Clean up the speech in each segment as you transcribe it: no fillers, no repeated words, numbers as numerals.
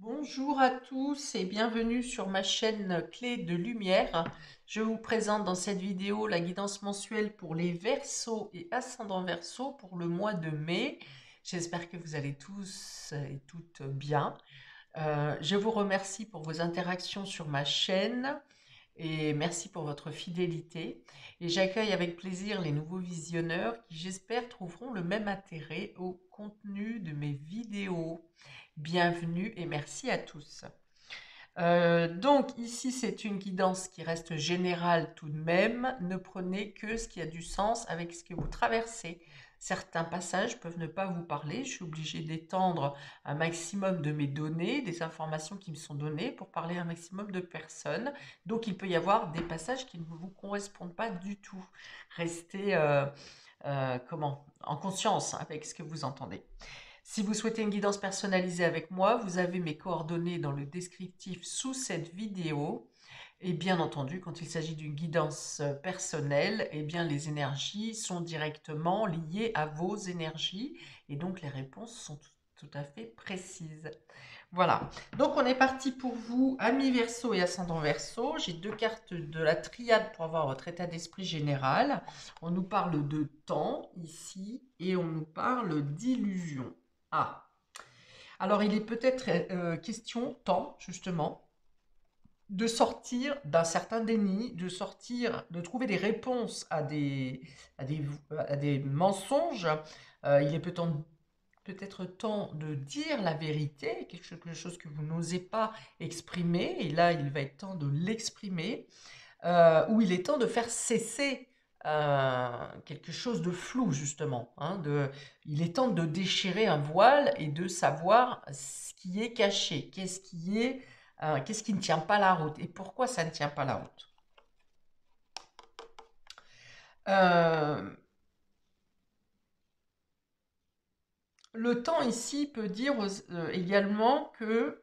Bonjour à tous et bienvenue sur ma chaîne Clé de Lumière. Je vous présente dans cette vidéo la guidance mensuelle pour les Verseaux et ascendants Verseaux pour le mois de mai. J'espère que vous allez tous et toutes bien. Je vous remercie pour vos interactions sur ma chaîne et merci pour votre fidélité. Et j'accueille avec plaisir les nouveaux visionneurs qui, j'espère, trouveront le même intérêt au contenu de mes vidéos. Bienvenue et merci à tous. Donc ici, c'est une guidance qui reste générale tout de même. Ne prenez que ce qui a du sens avec ce que vous traversez. Certains passages peuvent ne pas vous parler. Je suis obligée d'étendre un maximum de mes données, des informations qui me sont données pour parler à un maximum de personnes. Donc il peut y avoir des passages qui ne vous correspondent pas du tout. Restez en conscience avec ce que vous entendez. Si vous souhaitez une guidance personnalisée avec moi, vous avez mes coordonnées dans le descriptif sous cette vidéo. Et bien entendu, quand il s'agit d'une guidance personnelle, eh bien les énergies sont directement liées à vos énergies et donc les réponses sont tout à fait précises. Voilà, donc on est parti pour vous, amis Verseau et ascendant Verseau. J'ai deux cartes de la triade pour avoir votre état d'esprit général. On nous parle de temps ici et on nous parle d'illusion. Ah, alors il est peut-être question, temps justement, de sortir d'un certain déni, de sortir, de trouver des réponses à des, à des mensonges. Il est peut-être temps de dire la vérité, quelque chose que vous n'osez pas exprimer, et là il va être temps de l'exprimer, ou il est temps de faire cesser quelque chose de flou justement. Il est temps de déchirer un voile et de savoir ce qui est caché, qu'est-ce qui ne tient pas la route et pourquoi ça ne tient pas la route. Euh, le temps ici peut dire également que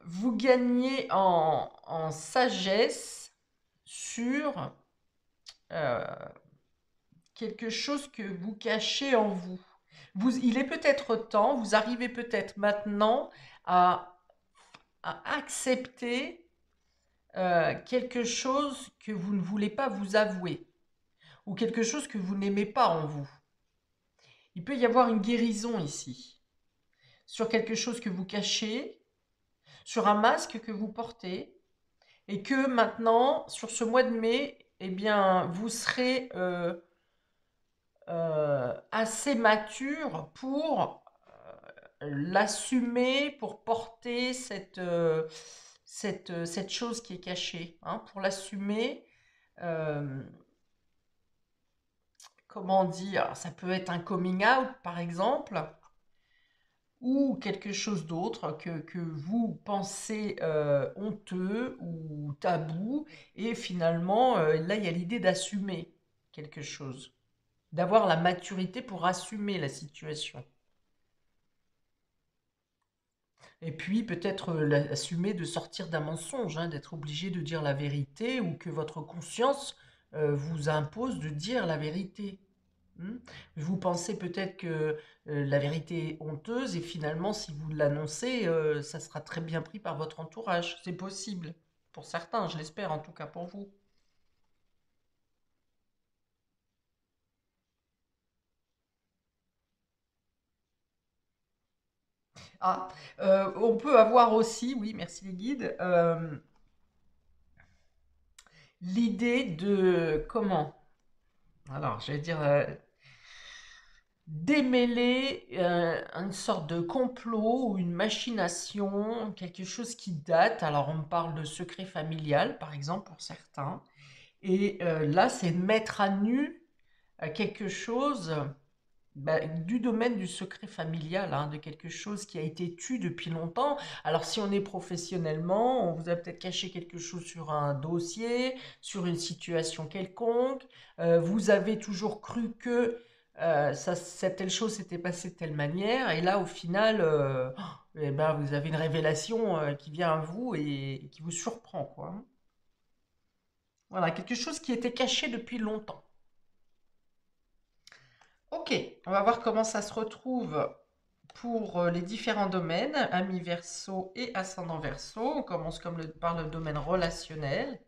vous gagnez en sagesse sur euh, quelque chose que vous cachez en vous. Il est peut-être temps, vous arrivez peut-être maintenant à, à accepter quelque chose que vous ne voulez pas vous avouer ou quelque chose que vous n'aimez pas en vous. Il peut y avoir une guérison ici sur quelque chose que vous cachez, sur un masque que vous portez et que maintenant, sur ce mois de mai, eh bien, vous serez assez mature pour l'assumer, pour porter cette chose qui est cachée, hein, pour l'assumer. euh, Comment dire, ça peut être un coming out par exemple, ou quelque chose d'autre que vous pensez honteux ou tabou, et finalement, là, il y a l'idée d'assumer quelque chose, d'avoir la maturité pour assumer la situation. Et puis peut-être assumer de sortir d'un mensonge, hein, d'être obligé de dire la vérité ou que votre conscience vous impose de dire la vérité. Hmm. Vous pensez peut-être que la vérité est honteuse et finalement si vous l'annoncez, ça sera très bien pris par votre entourage. C'est possible. Pour certains, je l'espère en tout cas pour vous. Ah, on peut avoir aussi, oui, merci les guides, l'idée de comment? Alors, je vais dire démêler une sorte de complot ou une machination, quelque chose qui date. Alors, on me parle de secret familial, par exemple, pour certains. Et là, c'est mettre à nu quelque chose du domaine du secret familial, hein, de quelque chose qui a été tu depuis longtemps. Alors, si on est professionnellement, on vous a peut-être caché quelque chose sur un dossier, sur une situation quelconque. Vous avez toujours cru que cette telle chose s'était passée de telle manière. Et là, au final, eh ben, vous avez une révélation qui vient à vous et qui vous surprend, quoi. Voilà, quelque chose qui était caché depuis longtemps. Ok, on va voir comment ça se retrouve pour les différents domaines, ami Verseau et ascendant Verseau. On commence par le domaine relationnel.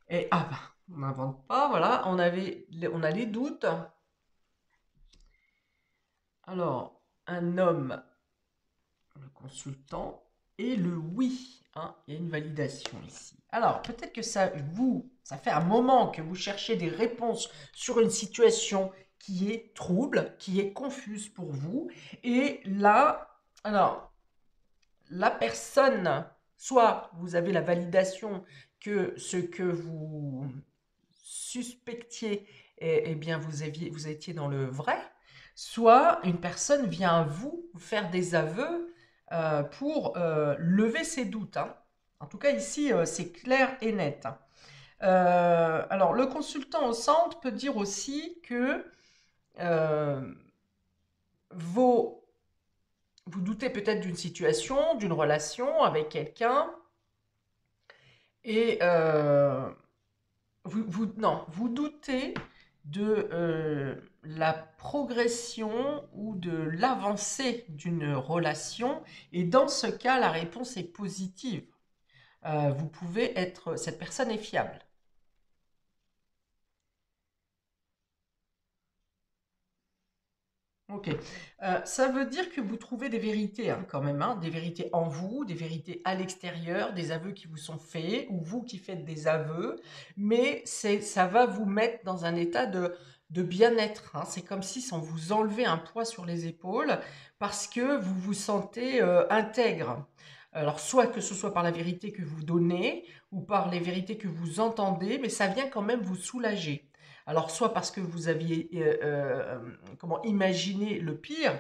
Et ah bah, on n'invente pas, voilà, on a les doutes. Alors, un homme, le consultant, et le oui, hein, il y a une validation ici. Alors, peut-être que ça fait un moment que vous cherchez des réponses sur une situation qui est trouble, qui est confuse pour vous. Et là, alors, la personne, soit vous avez la validation que ce que vous suspectiez, eh bien, vous étiez dans le vrai, soit une personne vient à vous faire des aveux pour lever ses doutes, hein. En tout cas, ici, c'est clair et net, hein. Alors, le consultant au centre peut dire aussi que euh, vos vous doutez peut-être d'une situation, d'une relation avec quelqu'un, et non, vous doutez de la progression ou de l'avancée d'une relation, et dans ce cas, la réponse est positive. Cette personne est fiable. Ok. Ça veut dire que vous trouvez des vérités, hein, quand même, hein, des vérités en vous, des vérités à l'extérieur, des aveux qui vous sont faits, ou vous qui faites des aveux, mais ça va vous mettre dans un état de bien-être, hein. C'est comme si on vous enlevait un poids sur les épaules parce que vous vous sentez intègre. Alors, soit que ce soit par la vérité que vous donnez ou par les vérités que vous entendez, mais ça vient quand même vous soulager. Alors, soit parce que vous aviez comment imaginer le pire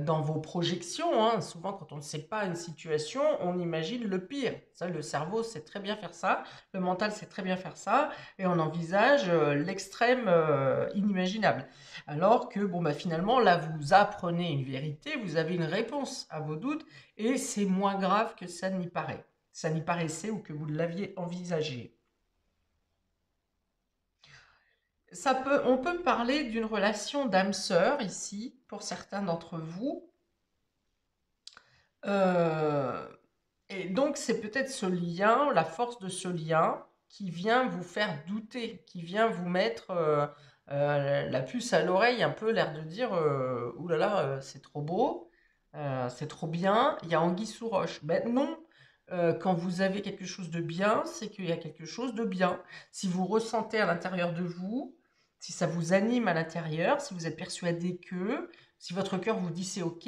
dans vos projections, hein. Souvent, quand on ne sait pas une situation, on imagine le pire. Ça, le cerveau sait très bien faire ça, le mental sait très bien faire ça, et on envisage l'extrême inimaginable. Alors que, bon, bah, finalement, là, vous apprenez une vérité, vous avez une réponse à vos doutes, et c'est moins grave que ça n'y paraît. Ça n'y paraissait ou que vous l'aviez envisagé. On peut parler d'une relation d'âme-sœur ici, pour certains d'entre vous. Euh, et donc, c'est peut-être ce lien, la force de ce lien, qui vient vous faire douter, qui vient vous mettre la puce à l'oreille, un peu l'air de dire ouh là là, c'est trop beau, c'est trop bien, il y a anguille sous roche. Ben non, quand vous avez quelque chose de bien, c'est qu'il y a quelque chose de bien. Si vous ressentez à l'intérieur de vous, si ça vous anime à l'intérieur, si vous êtes persuadé que, si votre cœur vous dit c'est ok,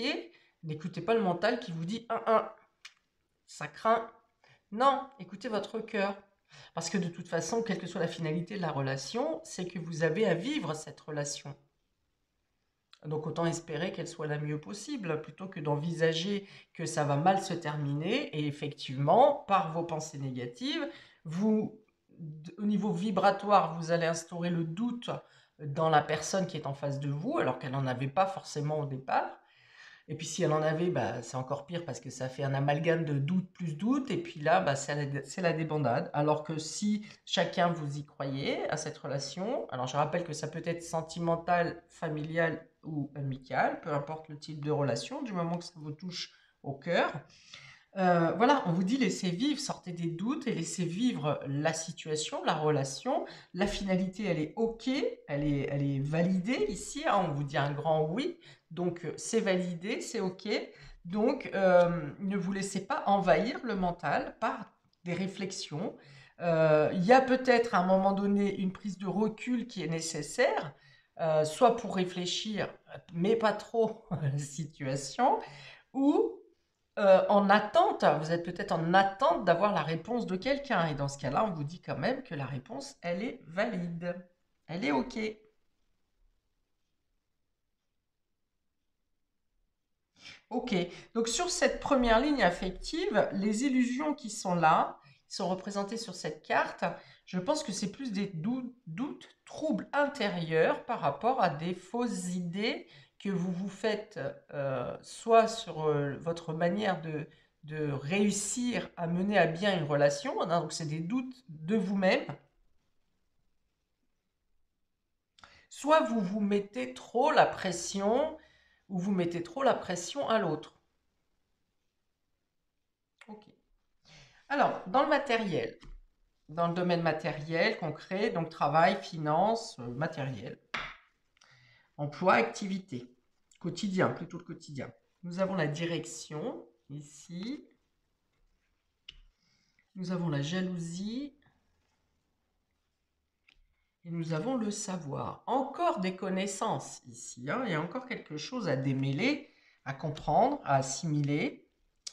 n'écoutez pas le mental qui vous dit ça craint. Non, écoutez votre cœur. Parce que de toute façon, quelle que soit la finalité de la relation, c'est que vous avez à vivre cette relation. Donc autant espérer qu'elle soit la mieux possible, plutôt que d'envisager que ça va mal se terminer. Et effectivement, par vos pensées négatives, vous, au niveau vibratoire, vous allez instaurer le doute dans la personne qui est en face de vous, alors qu'elle n'en avait pas forcément au départ. Et puis si elle en avait, bah, c'est encore pire parce que ça fait un amalgame de doute plus doute. Et puis là, bah, c'est la débandade. Alors que si chacun vous y croyez à cette relation, alors je rappelle que ça peut être sentimental, familial ou amical, peu importe le type de relation, du moment que ça vous touche au cœur. Voilà, on vous dit laissez vivre, sortez des doutes et laissez vivre la situation, la relation. La finalité, elle est OK, elle est validée ici, hein, on vous dit un grand oui. Donc, c'est validé, c'est OK. Donc, ne vous laissez pas envahir le mental par des réflexions. Il y a peut-être à un moment donné une prise de recul qui est nécessaire, soit pour réfléchir, mais pas trop à la situation, ou en attente, vous êtes peut-être en attente d'avoir la réponse de quelqu'un. Et dans ce cas-là, on vous dit quand même que la réponse, elle est valide. Elle est OK. OK. Donc sur cette première ligne affective, les illusions qui sont là, qui sont représentées sur cette carte, je pense que c'est plus des doutes, troubles intérieurs par rapport à des fausses idées que vous vous faites, soit sur votre manière de réussir à mener à bien une relation, hein. Donc c'est des doutes de vous-même, soit vous vous mettez trop la pression, ou vous mettez trop la pression à l'autre. Ok. Alors, dans le matériel, dans le domaine matériel, concret, donc travail, finance, matériel, emploi, activité, quotidien, plutôt le quotidien. Nous avons la direction, ici. Nous avons la jalousie. Et nous avons le savoir. Encore des connaissances ici. Hein, il y a encore quelque chose à démêler, à comprendre, à assimiler.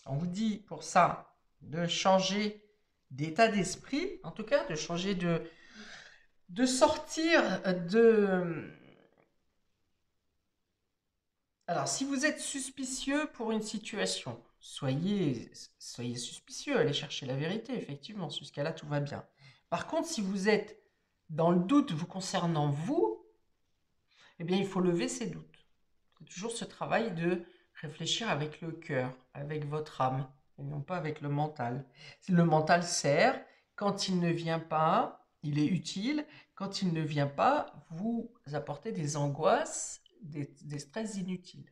On vous dit pour ça de changer d'état d'esprit, en tout cas de changer de sortir de... Alors, si vous êtes suspicieux pour une situation, soyez suspicieux, allez chercher la vérité, effectivement, jusqu'à là, tout va bien. Par contre, si vous êtes dans le doute vous concernant vous, eh bien, il faut lever ces doutes. C'est toujours ce travail de réfléchir avec le cœur, avec votre âme, et non pas avec le mental. Le mental sert, quand il ne vient pas, il est utile. Quand il ne vient pas, vous apportez des angoisses, des stress inutiles.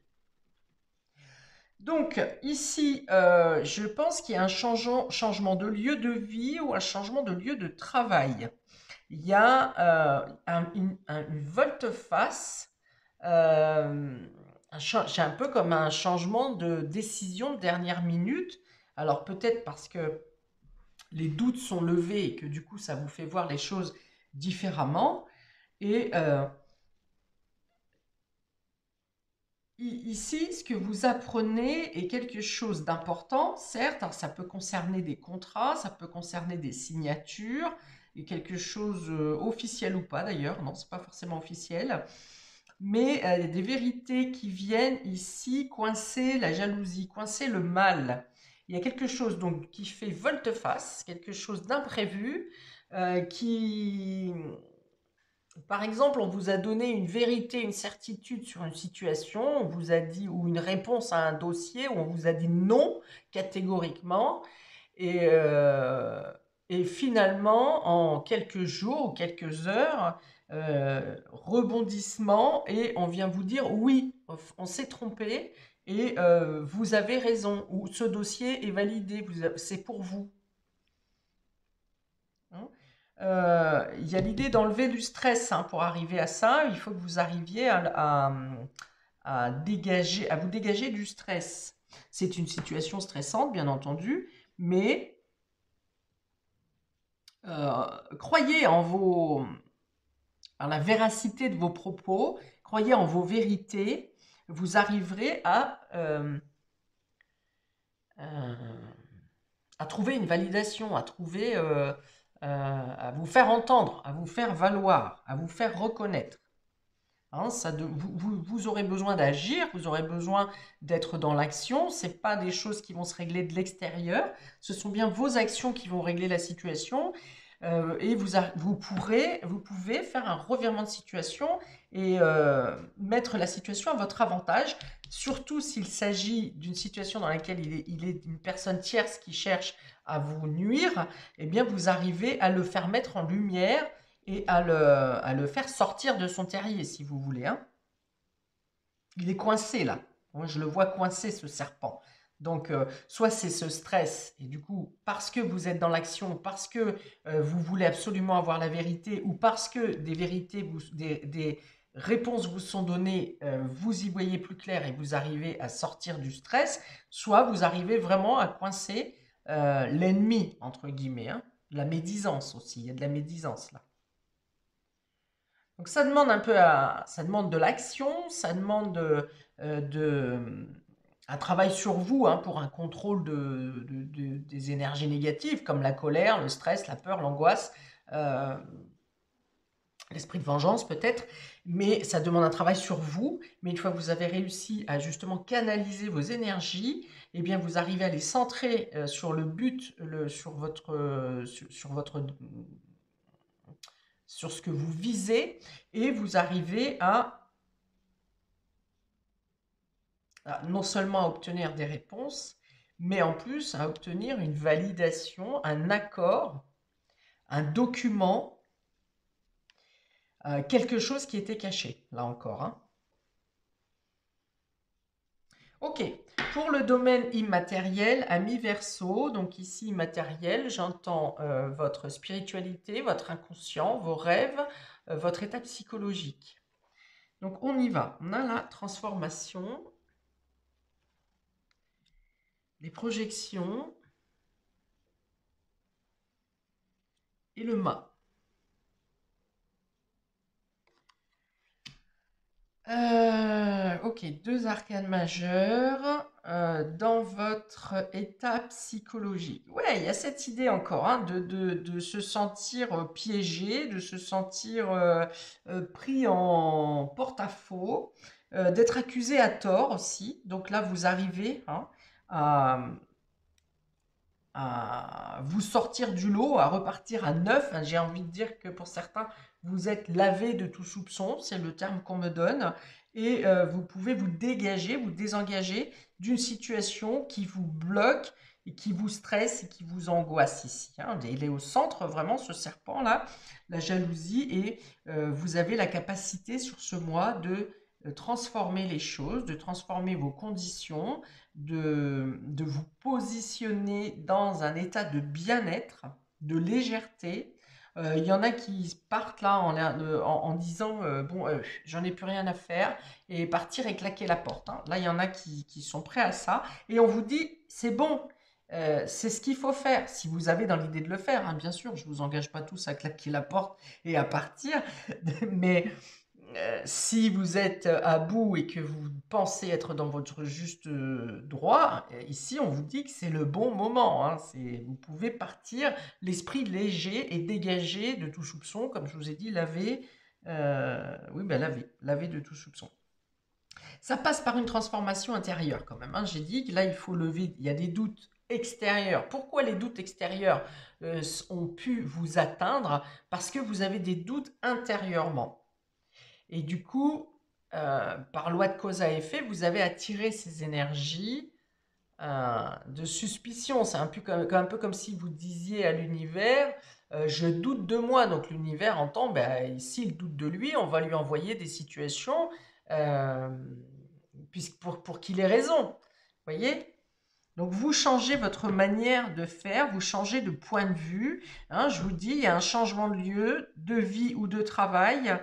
Donc ici, je pense qu'il y a un changement de lieu de vie ou un changement de lieu de travail. Il y a une volte-face, c'est un peu comme un changement de décision de dernière minute. Alors peut-être parce que les doutes sont levés et que du coup ça vous fait voir les choses différemment. Et ici, ce que vous apprenez est quelque chose d'important, certes, hein, ça peut concerner des contrats, ça peut concerner des signatures, et quelque chose officiel ou pas d'ailleurs, non, c'est pas forcément officiel, mais il y a des vérités qui viennent ici coincer la jalousie, coincer le mal. Il y a quelque chose donc qui fait volte-face, quelque chose d'imprévu, qui par exemple, on vous a donné une vérité, une certitude sur une situation, on vous a dit, ou une réponse à un dossier, où on vous a dit non catégoriquement, et, euh, et finalement, en quelques jours ou quelques heures, rebondissement, et on vient vous dire oui, on s'est trompé, et vous avez raison, ou ce dossier est validé, c'est pour vous. Hein. Il y a l'idée d'enlever du stress hein, pour arriver à ça. Il faut que vous arriviez à dégager, à vous dégager du stress. C'est une situation stressante, bien entendu, mais croyez en la véracité de vos propos, croyez en vos vérités, vous arriverez euh, à trouver une validation, à trouver, à vous faire entendre, à vous faire valoir, à vous faire reconnaître. Hein, vous aurez besoin d'agir, vous aurez besoin d'être dans l'action. Ce pas des choses qui vont se régler de l'extérieur. Ce sont bien vos actions qui vont régler la situation. Et vous pouvez faire un revirement de situation et mettre la situation à votre avantage, surtout s'il s'agit d'une situation dans laquelle il est une personne tierce qui cherche à vous nuire, eh bien vous arrivez à le faire mettre en lumière et à le faire sortir de son terrier, si vous voulez. Hein. Il est coincé là. Moi, je le vois coincé, ce serpent. Donc, soit c'est ce stress, et du coup, parce que vous êtes dans l'action, parce que vous voulez absolument avoir la vérité, ou parce que des vérités, des réponses vous sont données, vous y voyez plus clair et vous arrivez à sortir du stress, soit vous arrivez vraiment à coincer l'ennemi, entre guillemets. Hein. La médisance aussi, il y a de la médisance là. Donc ça demande ça demande de l'action, ça demande un travail sur vous hein, pour un contrôle des énergies négatives comme la colère, le stress, la peur, l'angoisse, euh, l'esprit de vengeance peut-être, mais ça demande un travail sur vous. Mais une fois que vous avez réussi à justement canaliser vos énergies, eh bien vous arrivez à les centrer sur le but, sur ce que vous visez, et vous arrivez non seulement à obtenir des réponses, mais en plus à obtenir une validation, un accord, un document quelque chose qui était caché, là encore, hein. Ok, pour le domaine immatériel, ami Verseau, donc ici immatériel, j'entends votre spiritualité, votre inconscient, vos rêves, votre état psychologique. Donc on y va, on a la transformation, les projections et le mât. Ok, deux arcanes majeures dans votre état psychologique. Ouais, il y a cette idée encore hein, de se sentir piégé, de se sentir pris en porte-à-faux, d'être accusé à tort aussi. Donc là, vous arrivez hein, à, à vous sortir du lot, à repartir à neuf. J'ai envie de dire que pour certains, vous êtes lavé de tout soupçon, c'est le terme qu'on me donne, et vous pouvez vous dégager, vous désengager d'une situation qui vous bloque et qui vous stresse et qui vous angoisse ici. Hein. Il est au centre vraiment ce serpent-là, la jalousie, et vous avez la capacité sur ce mois de transformer les choses, de transformer vos conditions, de vous positionner dans un état de bien-être, de légèreté. Il y en a qui partent là en disant bon, j'en ai plus rien à faire et partir et claquer la porte. Hein. Là, il y en a qui sont prêts à ça et on vous dit c'est bon. C'est ce qu'il faut faire si vous avez dans l'idée de le faire. Hein. Bien sûr, je ne vous engage pas tous à claquer la porte et à partir, mais si vous êtes à bout et que vous pensez être dans votre juste droit, ici on vous dit que c'est le bon moment. Hein, vous pouvez partir l'esprit léger et dégagé de tout soupçon, comme je vous ai dit, laver, oui, ben laver de tout soupçon. Ça passe par une transformation intérieure quand même. Hein. J'ai dit que là il faut lever, il y a des doutes extérieurs. Pourquoi les doutes extérieurs ont pu vous atteindre? Parce que vous avez des doutes intérieurement. Et du coup, par loi de cause à effet, vous avez attiré ces énergies de suspicion. C'est un peu comme si vous disiez à l'univers, je doute de moi. Donc l'univers entend, ben, s'il doute de lui, on va lui envoyer des situations euh, pour qu'il ait raison. Vous voyez? Donc vous changez votre manière de faire, vous changez de point de vue. Hein, je vous dis, il y a un changement de lieu, de vie ou de travail.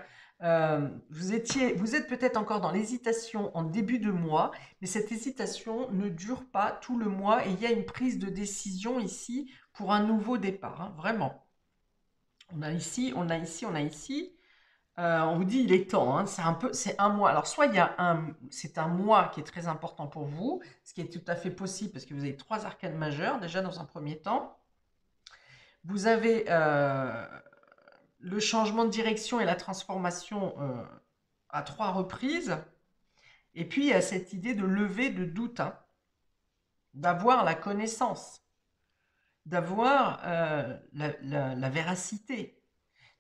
Vous êtes peut-être encore dans l'hésitation en début de mois, mais cette hésitation ne dure pas tout le mois et il y a une prise de décision ici pour un nouveau départ. Hein, vraiment. On a ici, on a ici, on a ici. On vous dit il est temps, hein, c'est un mois. Alors soit c'est un mois qui est très important pour vous, ce qui est tout à fait possible parce que vous avez trois arcanes majeures déjà dans un premier temps. Vous avez le changement de direction et la transformation à trois reprises. Et puis il y a cette idée de lever de doute, hein, d'avoir la connaissance, d'avoir la véracité,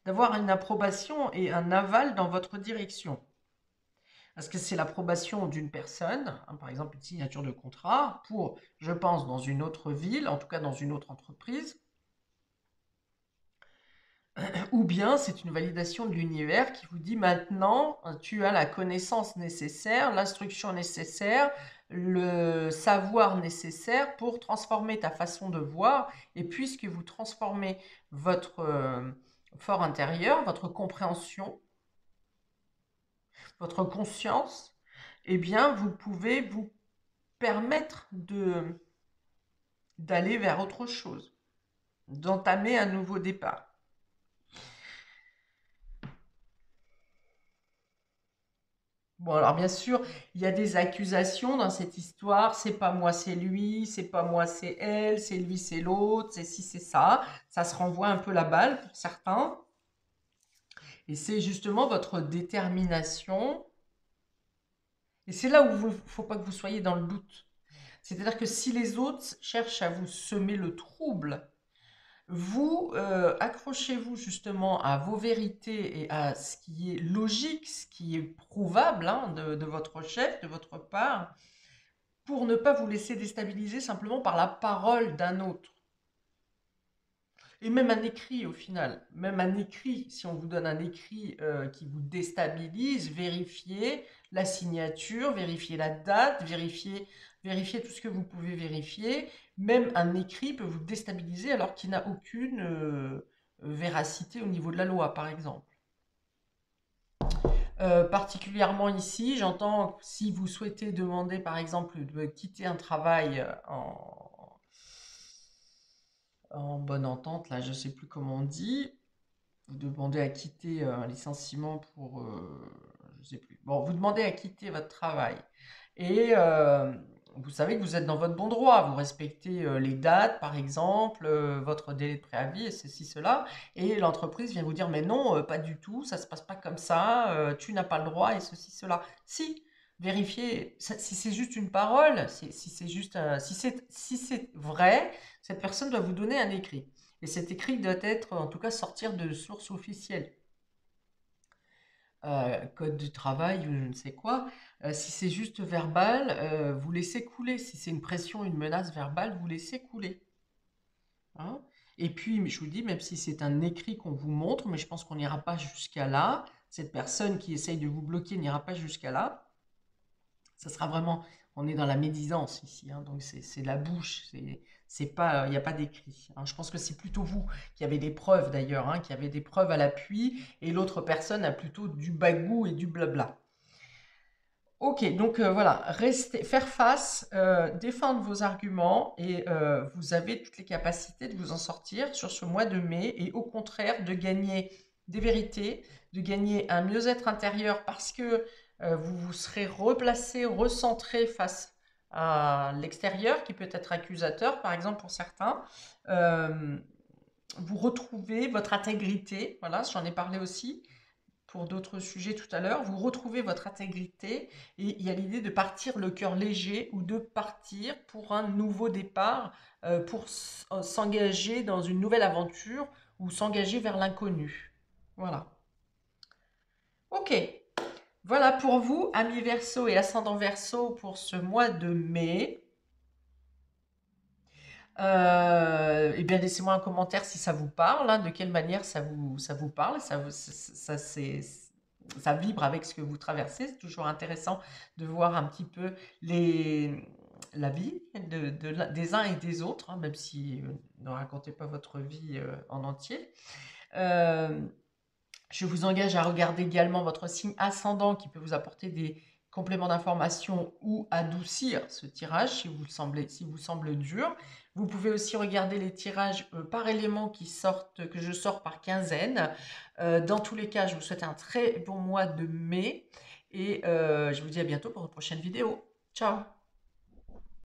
d'avoir une approbation et un aval dans votre direction. Parce que c'est l'approbation d'une personne, hein, par exemple une signature de contrat, pour, je pense, dans une autre ville, en tout cas dans une autre entreprise, ou bien c'est une validation de l'univers qui vous dit maintenant, tu as la connaissance nécessaire, l'instruction nécessaire, le savoir nécessaire pour transformer ta façon de voir, et puisque vous transformez votre fort intérieur, votre compréhension, votre conscience, eh bien, vous pouvez vous permettre d'aller vers autre chose, d'entamer un nouveau départ. Bon, alors bien sûr, il y a des accusations dans cette histoire. C'est pas moi, c'est lui. C'est pas moi, c'est elle. C'est lui, c'est l'autre. C'est ci, c'est ça. Ça se renvoie un peu la balle pour certains. Et c'est justement votre détermination. Et c'est là où il ne faut pas que vous soyez dans le doute. C'est-à-dire que si les autres cherchent à vous semer le trouble, vous accrochez-vous justement à vos vérités et à ce qui est logique, ce qui est prouvable hein, de votre chef, de votre part, pour ne pas vous laisser déstabiliser simplement par la parole d'un autre. Et même un écrit au final, même un écrit, si on vous donne un écrit qui vous déstabilise, vérifiez la signature, vérifiez la date, vérifiez tout ce que vous pouvez vérifier. Même un écrit peut vous déstabiliser alors qu'il n'a aucune véracité au niveau de la loi, par exemple. Particulièrement ici, j'entends si vous souhaitez demander par exemple de quitter un travail en bonne entente, là je ne sais plus comment on dit, vous demandez à quitter un licenciement pour, je sais plus. Bon, vous demandez à quitter votre travail et vous savez que vous êtes dans votre bon droit, vous respectez les dates, par exemple, votre délai de préavis et ceci, cela, et l'entreprise vient vous dire, mais non, pas du tout, ça se passe pas comme ça, tu n'as pas le droit et ceci, cela. Si, vérifiez, si c'est juste une parole, si c'est juste, si c'est vrai, cette personne doit vous donner un écrit. Et cet écrit doit être, en tout cas, sortir de sources officielles. Code du travail ou je ne sais quoi. Si c'est juste verbal, vous laissez couler. Si c'est une pression, une menace verbale, vous laissez couler. Hein. Et puis, je vous dis, même si c'est un écrit qu'on vous montre, mais je pense qu'on n'ira pas jusqu'à là, cette personne qui essaye de vous bloquer n'ira pas jusqu'à là. Ça sera vraiment, on est dans la médisance ici, hein, donc c'est de la bouche, c'est pas, il n'y a pas d'écrit. Hein. Je pense que c'est plutôt vous qui avez des preuves d'ailleurs, hein, qui avez des preuves à l'appui, et l'autre personne a plutôt du bagou et du blabla. Ok, donc voilà, faire face, défendre vos arguments, et vous avez toutes les capacités de vous en sortir sur ce mois de mai, et au contraire de gagner des vérités, de gagner un mieux-être intérieur parce que vous vous serez replacé, recentré face à l'extérieur qui peut être accusateur, par exemple pour certains. Euh, vous retrouvez votre intégrité, voilà, j'en ai parlé aussi pour d'autres sujets tout à l'heure, vous retrouvez votre intégrité et il y a l'idée de partir le cœur léger ou de partir pour un nouveau départ, pour s'engager dans une nouvelle aventure ou s'engager vers l'inconnu. Voilà. Ok, voilà pour vous, amis Verseau et ascendant Verseau, pour ce mois de mai. Eh bien, laissez-moi un commentaire si ça vous parle, hein, de quelle manière ça vous parle, ça vibre avec ce que vous traversez. C'est toujours intéressant de voir un petit peu la vie des uns et des autres, hein, même si ne racontez pas votre vie en entier. Euh, je vous engage à regarder également votre signe ascendant qui peut vous apporter des compléments d'information ou adoucir ce tirage si vous semble dur. Vous pouvez aussi regarder les tirages par élément que je sors par quinzaine. Dans tous les cas, je vous souhaite un très bon mois de mai et je vous dis à bientôt pour une prochaine vidéo. Ciao!